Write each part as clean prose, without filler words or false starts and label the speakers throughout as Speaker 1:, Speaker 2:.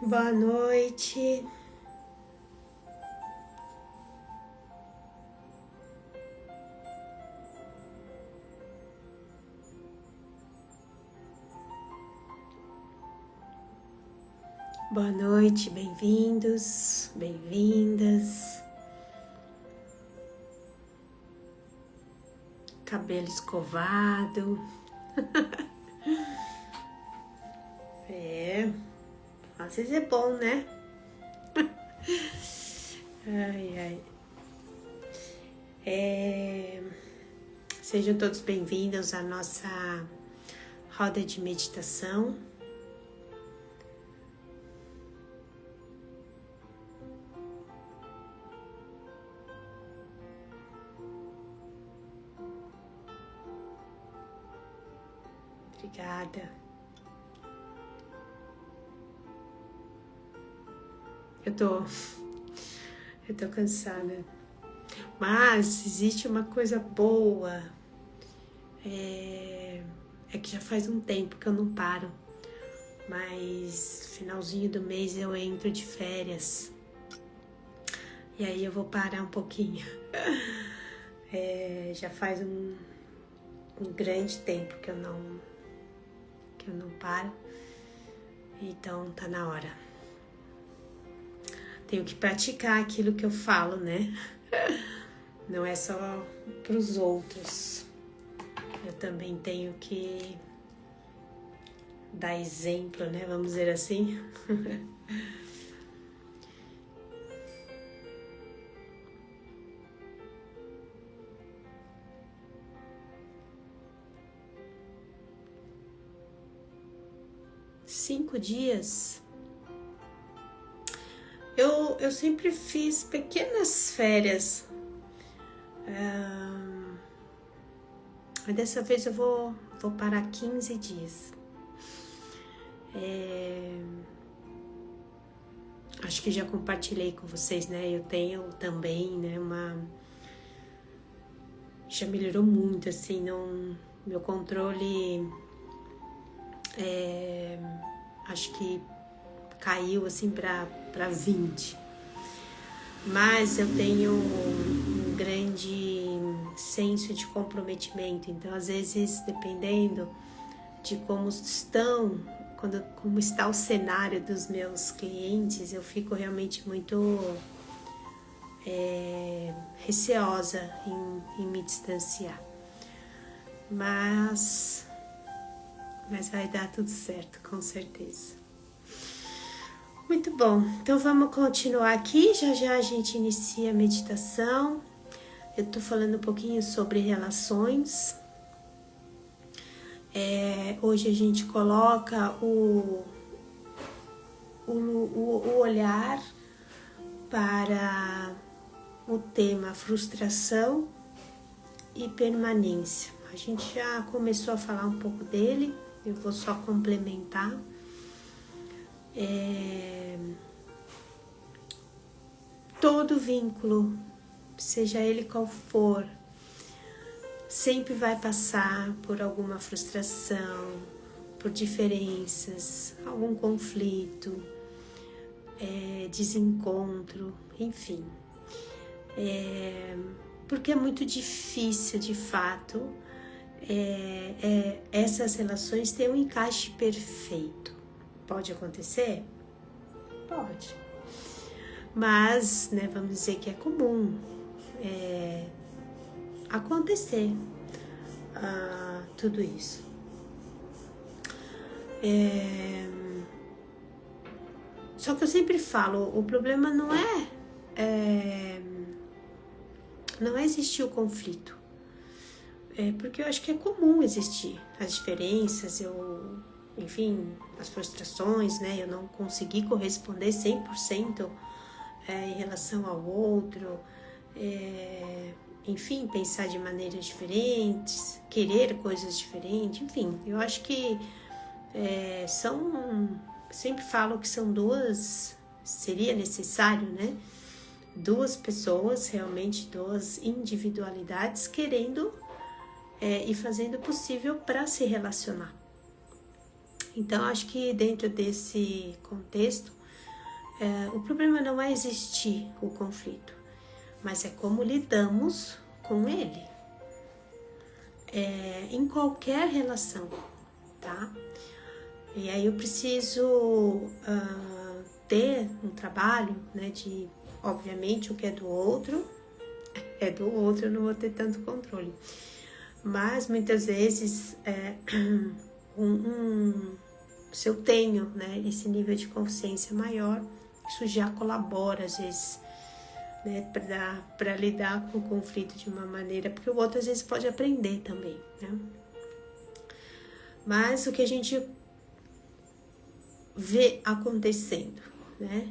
Speaker 1: Boa noite. Boa noite, bem-vindos, bem-vindas. Cabelo escovado. Às vezes é bom, né? Ai. Sejam todos bem-vindos à nossa roda de meditação. Obrigada. Eu tô cansada. Mas existe uma coisa boa. É que já faz um tempo que eu não paro. Mas finalzinho do mês eu entro de férias. E aí eu vou parar um pouquinho. Já faz um grande tempo que eu não paro. Então tá na hora. Tenho que praticar aquilo que eu falo, né? Não é só pros outros. Eu também tenho que dar exemplo, né? Vamos dizer assim. Cinco dias. Eu sempre fiz pequenas férias. Mas dessa vez eu vou parar 15 dias. Acho que já compartilhei com vocês, né? Eu tenho também, né, já melhorou muito, assim, meu controle, acho que caiu, assim, para 20. Mas eu tenho um grande senso de comprometimento, então, às vezes, dependendo de como está o cenário dos meus clientes, eu fico realmente muito receosa em me distanciar. Mas vai dar tudo certo, com certeza. Muito bom, então vamos continuar aqui, já a gente inicia a meditação. Eu tô falando um pouquinho sobre relações. Hoje a gente coloca o olhar para o tema frustração e permanência. A gente já começou a falar um pouco dele, eu vou só complementar. Todo vínculo, seja ele qual for, sempre vai passar por alguma frustração, por diferenças, algum conflito, desencontro, enfim. Porque é muito difícil, de fato, essas relações terem um encaixe perfeito. Pode acontecer? Pode. Mas, né, vamos dizer que é comum acontecer tudo isso. Só que eu sempre falo, o problema não é existir o conflito. Porque eu acho que é comum existir as diferenças, enfim, as frustrações, né? Eu não consegui corresponder 100% em relação ao outro, enfim, pensar de maneiras diferentes, querer coisas diferentes, enfim, eu acho que sempre falo que são seria necessário, né? Duas pessoas, realmente duas individualidades querendo e fazendo o possível para se relacionar. Então, acho que dentro desse contexto, O problema não é existir o conflito, mas é como lidamos com ele. Em qualquer relação, tá? E aí eu preciso ter um trabalho, né, de, obviamente, o que é do outro, eu não vou ter tanto controle. Mas muitas vezes, se eu tenho, né, esse nível de consciência maior, isso já colabora, às vezes, né, para lidar com o conflito de uma maneira, porque o outro às vezes pode aprender também, né? Mas o que a gente vê acontecendo, né?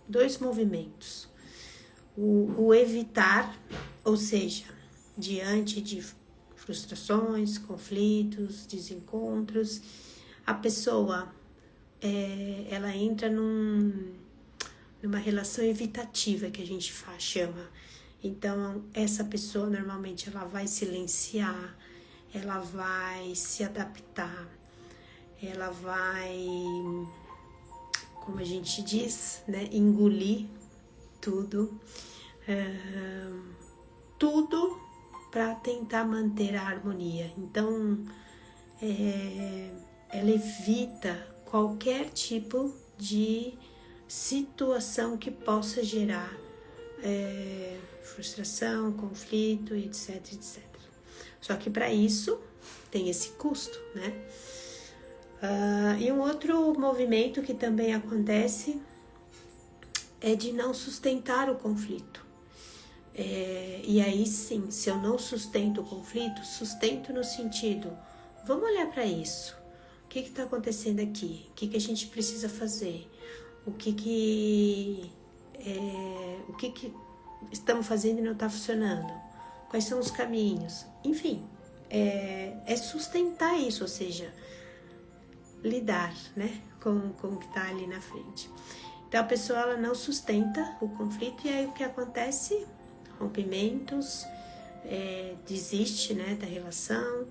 Speaker 1: 2 movimentos. O evitar, ou seja, diante de frustrações, conflitos, desencontros, a pessoa ela entra numa relação evitativa que a gente chama. Então, essa pessoa normalmente ela vai silenciar, ela vai se adaptar, ela vai, como a gente diz, né, engolir tudo, tudo para tentar manter a harmonia. Então, ela evita qualquer tipo de situação que possa gerar frustração, conflito, etc, etc. Só que para isso tem esse custo, né? E um outro movimento que também acontece é de não sustentar o conflito. E aí sim, se eu não sustento o conflito, sustento no sentido, vamos olhar para isso. O que está acontecendo aqui? O que a gente precisa fazer? O que estamos fazendo e não está funcionando? Quais são os caminhos? Enfim, é sustentar isso, ou seja, lidar, né, com o que está ali na frente. Então a pessoa ela não sustenta o conflito e aí o que acontece? Rompimentos, desiste, né, da relação,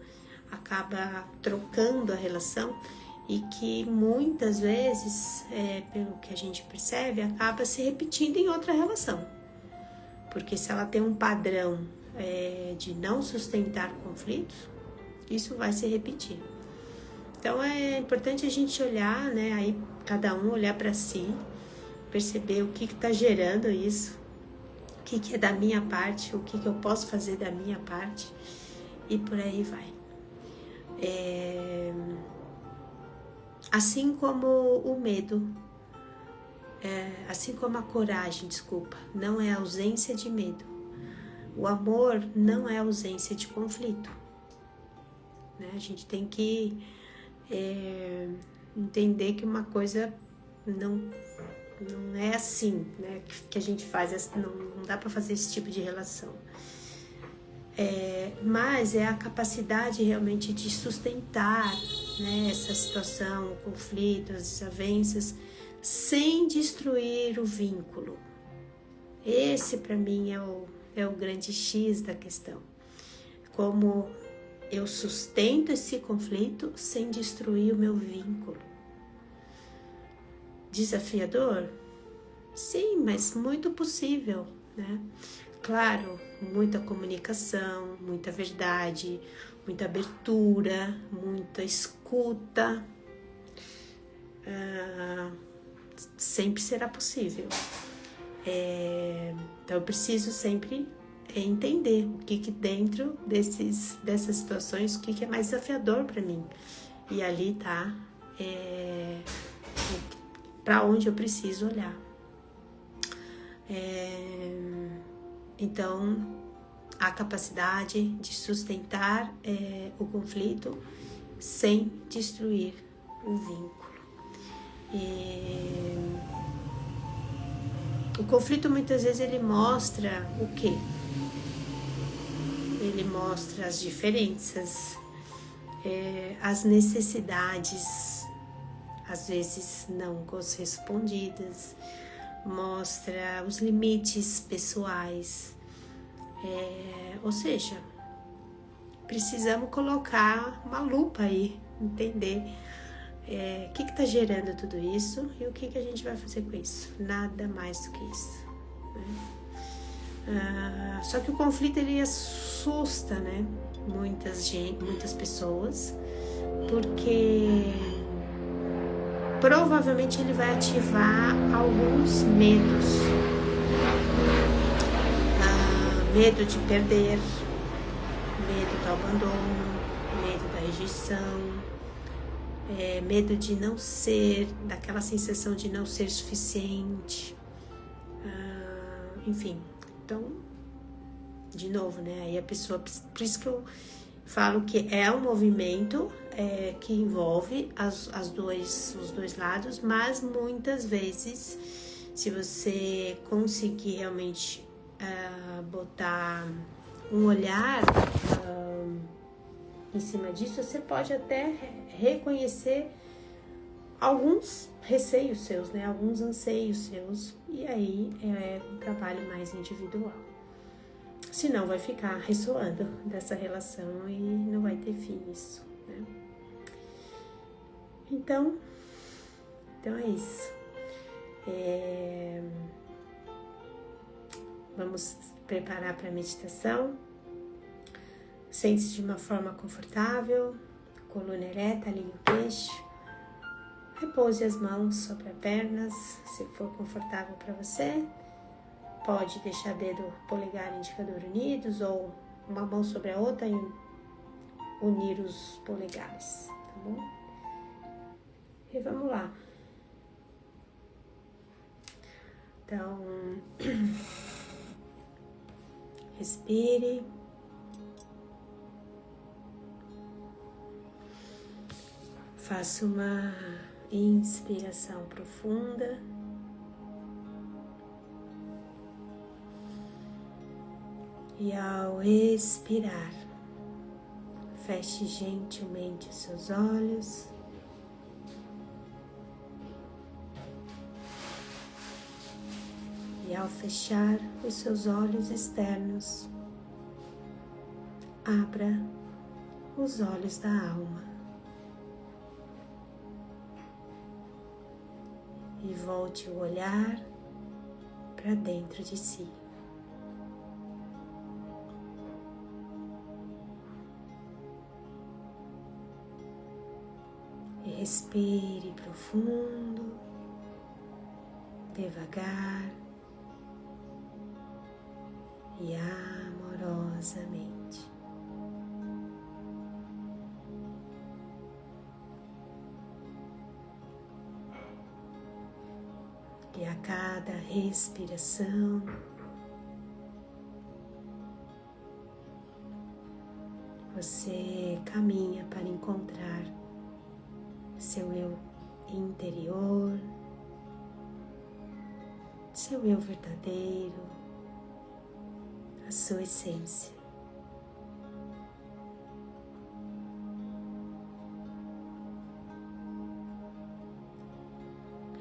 Speaker 1: acaba trocando a relação e que muitas vezes, pelo que a gente percebe, acaba se repetindo em outra relação. Porque se ela tem um padrão de não sustentar conflitos, isso vai se repetir. Então é importante a gente olhar, né, aí cada um olhar para si, perceber o que está gerando isso, o que é da minha parte, o que eu posso fazer da minha parte e por aí vai. Assim como o medo, assim como a coragem, não é ausência de medo. O amor não é ausência de conflito. Né? A gente tem que entender que uma coisa não é assim, né? Que a gente faz, não dá para fazer esse tipo de relação. Mas é a capacidade realmente de sustentar, né, essa situação, o conflito, as desavenças, sem destruir o vínculo. Esse, para mim, é o grande X da questão. Como eu sustento esse conflito sem destruir o meu vínculo. Desafiador? Sim, mas muito possível, né? Claro, muita comunicação, muita verdade, muita abertura, muita escuta. Sempre será possível. Então eu preciso sempre entender o que dentro dessas situações, o que é mais desafiador para mim. E ali tá para onde eu preciso olhar. Então, a capacidade de sustentar o conflito sem destruir o vínculo. O conflito muitas vezes ele mostra o quê? Ele mostra as diferenças, as necessidades, às vezes não correspondidas, mostra os limites pessoais, ou seja, precisamos colocar uma lupa aí, entender O que está gerando tudo isso e o que a gente vai fazer com isso? Nada mais do que isso, né? Só que o conflito, ele assusta, né? Muitas pessoas, porque provavelmente ele vai ativar alguns medos. Medo de perder, medo do abandono, medo da rejeição, medo de não ser, daquela sensação de não ser suficiente, enfim. Então, de novo, né? Aí a pessoa, por isso que eu falo que é um movimento que envolve os dois lados, mas muitas vezes, se você conseguir realmente botar um olhar em cima disso, você pode até reconhecer alguns receios seus, né? Alguns anseios seus, e aí é um trabalho mais individual. Senão vai ficar ressoando dessa relação e não vai ter fim isso, né? Então é isso. Vamos preparar para a meditação. Sente-se de uma forma confortável, coluna ereta, alinhe o queixo. Repouse as mãos sobre as pernas, se for confortável para você. Pode deixar dedo polegar e indicador unidos ou uma mão sobre a outra e unir os polegares, tá bom? E vamos lá. Então, respire. Faça uma inspiração profunda. E ao expirar, feche gentilmente os seus olhos. E ao fechar os seus olhos externos, abra os olhos da alma. E volte o olhar para dentro de si. E respire profundo, devagar e amorosamente. E a cada respiração, você caminha para encontrar seu eu interior, seu eu verdadeiro, a sua essência.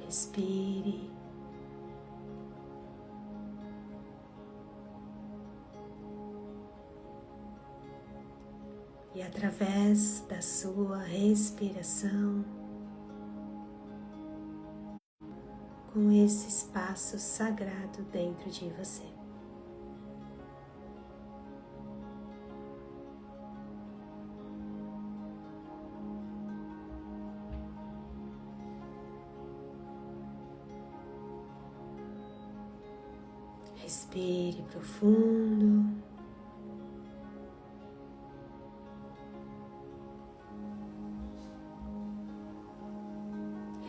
Speaker 1: Respire. E através da sua respiração, com esse espaço sagrado dentro de você, respire profundo.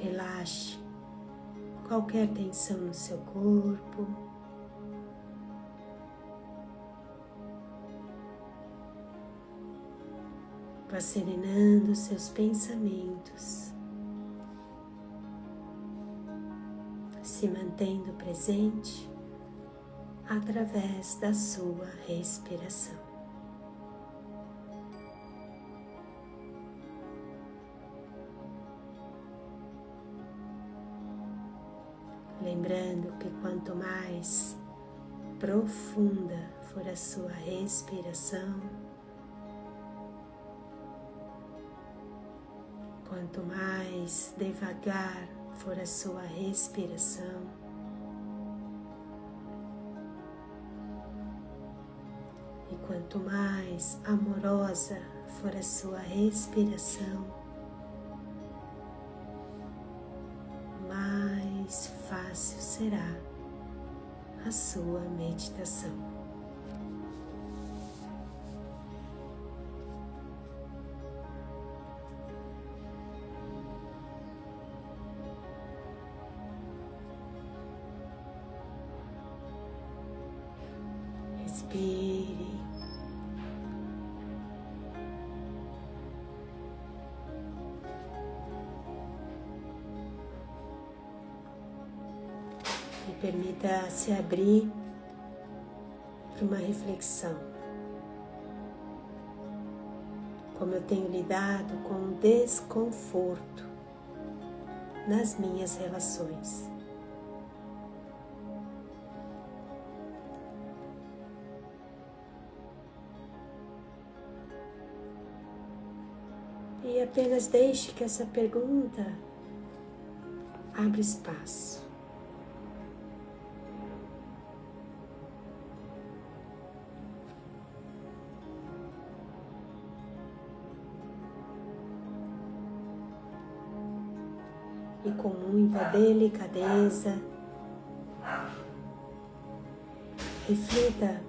Speaker 1: Relaxe qualquer tensão no seu corpo. Vá serenando seus pensamentos, se mantendo presente através da sua respiração. Lembrando que quanto mais profunda for a sua respiração, quanto mais devagar for a sua respiração, e quanto mais amorosa for a sua respiração, mais fácil será a sua meditação. Respire. E permita se abrir para uma reflexão. Como eu tenho lidado com o desconforto nas minhas relações. E apenas deixe que essa pergunta abra espaço. E com muita delicadeza, reflita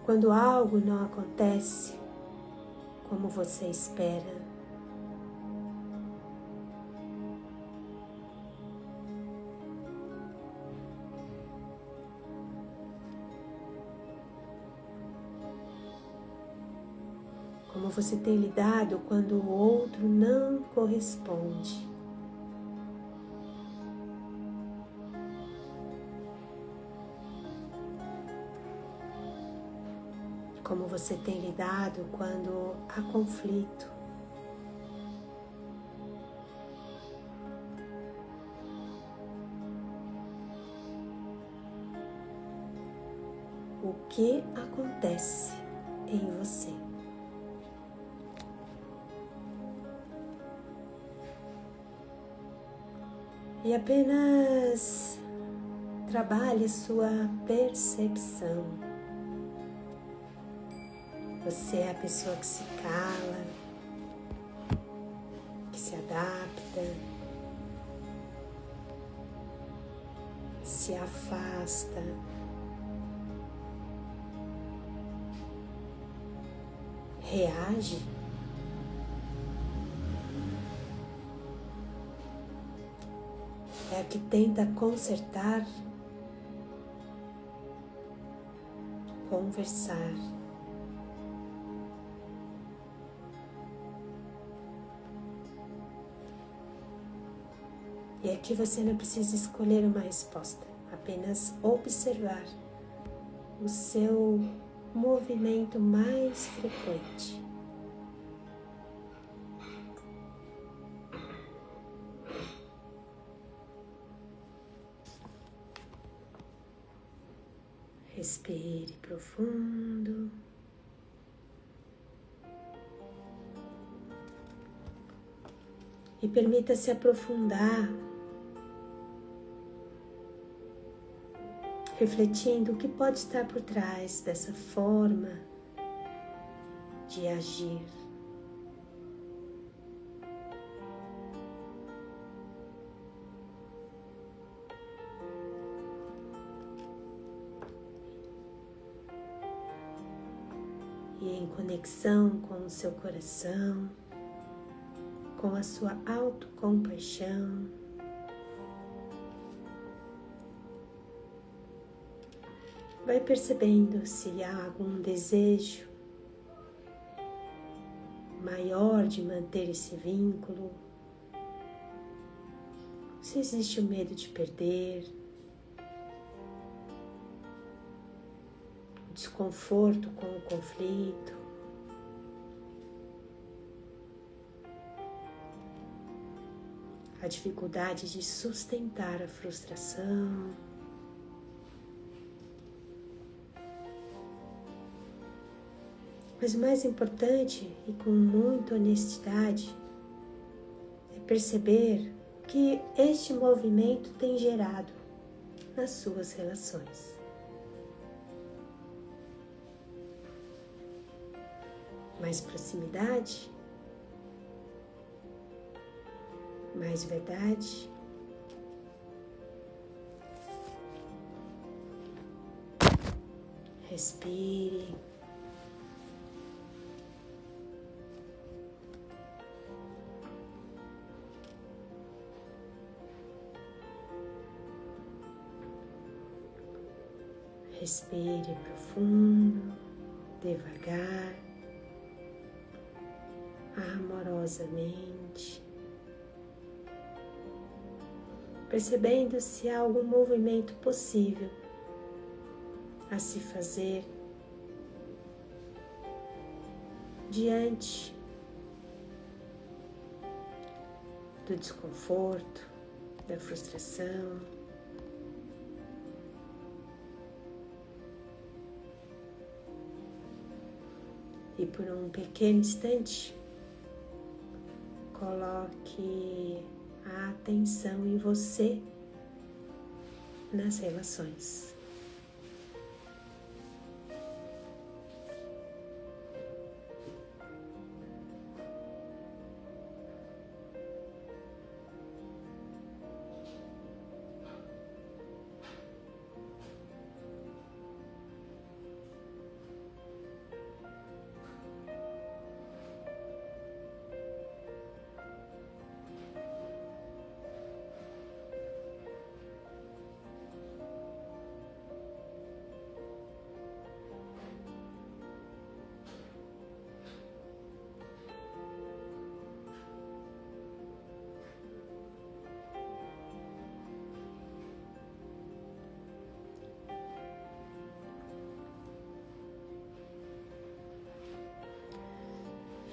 Speaker 1: quando algo não acontece como você espera. Como você tem lidado quando o outro não corresponde. Como você tem lidado quando há conflito. O que acontece em você? E apenas trabalhe sua percepção. Você é a pessoa que se cala, que se adapta, se afasta, reage. É a que tenta consertar, conversar. E aqui você não precisa escolher uma resposta, apenas observar o seu movimento mais frequente. Respire profundo. E permita-se aprofundar, refletindo o que pode estar por trás dessa forma de agir. E em conexão com o seu coração, com a sua autocompaixão, vai percebendo se há algum desejo maior de manter esse vínculo, se existe o medo de perder, o desconforto com o conflito, a dificuldade de sustentar a frustração. Mas o mais importante, e com muita honestidade, é perceber o que este movimento tem gerado nas suas relações. Mais proximidade? Mais verdade? Respire. Respire profundo, devagar, amorosamente, percebendo se há algum movimento possível a se fazer diante do desconforto, da frustração. E por um pequeno instante, coloque a atenção em você, nas relações.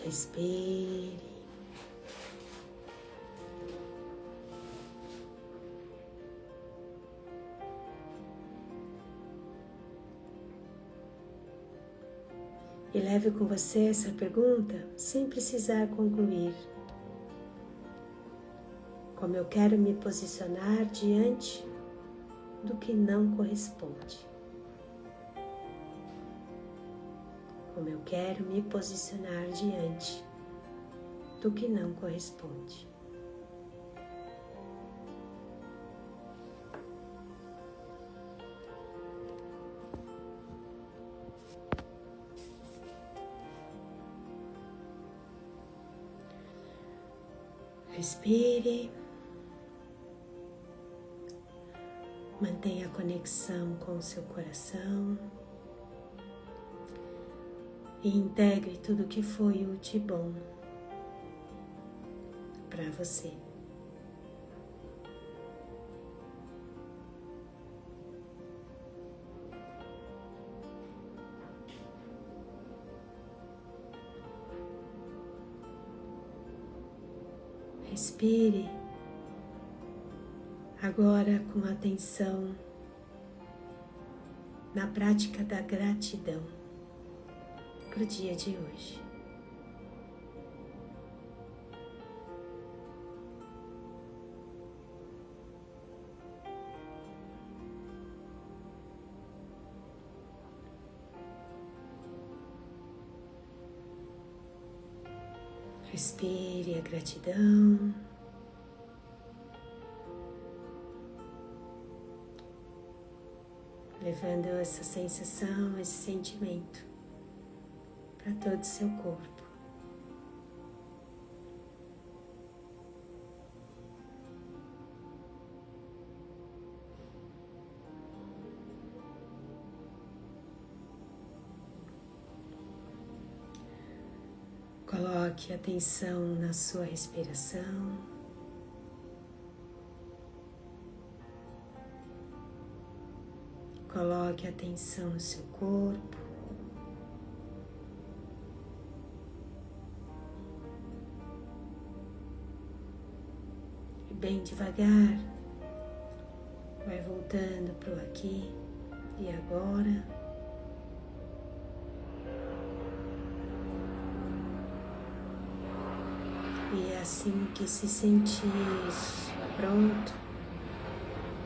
Speaker 1: Respire. E leve com você essa pergunta sem precisar concluir. Como eu quero me posicionar diante do que não corresponde? Como eu quero me posicionar diante do que não corresponde? Respire. Mantenha a conexão com o seu coração. E integre tudo que foi útil e bom para você. Respire agora com atenção na prática da gratidão para o dia de hoje. Respire a gratidão. Levando essa sensação, esse sentimento para todo o seu corpo. Coloque atenção na sua respiração. Coloque atenção no seu corpo. E bem devagar, vai voltando para o aqui e agora. Assim que se sentir pronto,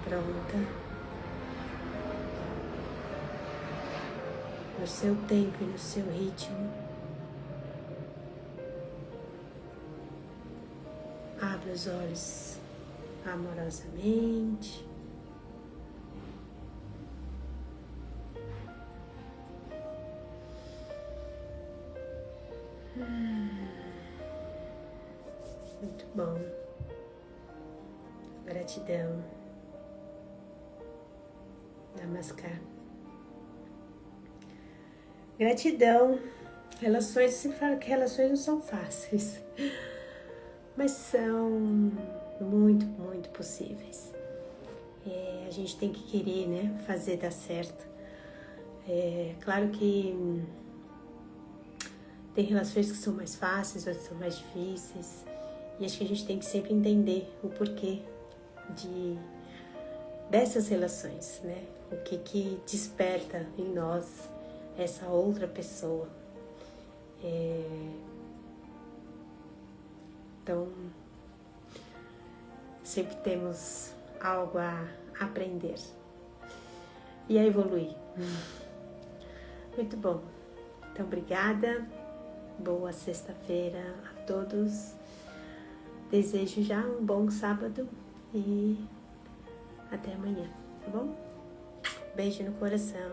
Speaker 1: pronta, no seu tempo e no seu ritmo, abra os olhos amorosamente. Muito bom. Gratidão. Namaskar. Gratidão. Relações, sempre falo que relações não são fáceis, mas são muito, muito possíveis. A gente tem que querer, né, fazer dar certo. Claro que tem relações que são mais fáceis, outras são mais difíceis. E acho que a gente tem que sempre entender o porquê dessas relações, né? O que desperta em nós essa outra pessoa. Então, sempre temos algo a aprender e a evoluir. Muito bom. Então, obrigada. Boa sexta-feira a todos. Desejo já um bom sábado e até amanhã, tá bom? Beijo no coração.